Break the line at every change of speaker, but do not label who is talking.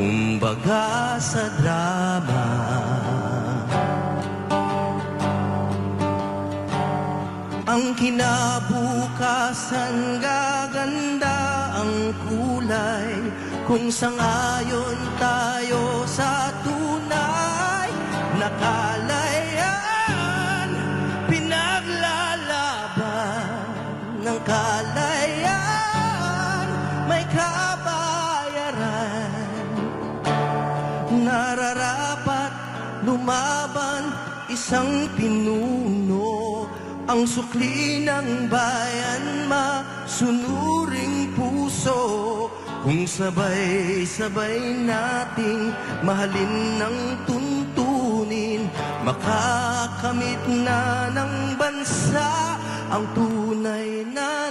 kumbaga sa drama. Ang kinabukasan gaganda ang kulay kung sangayon tayo sa tunay na kalayaan. Pinaglalaban ng kalayaan, may kabayaran. Nararapat lumaban isang pinuno, ang sukli ng bayan, masunuring puso. Kung sabay-sabay nating mahalin ng tuntunin, makakamit na ng bansa ang tunay na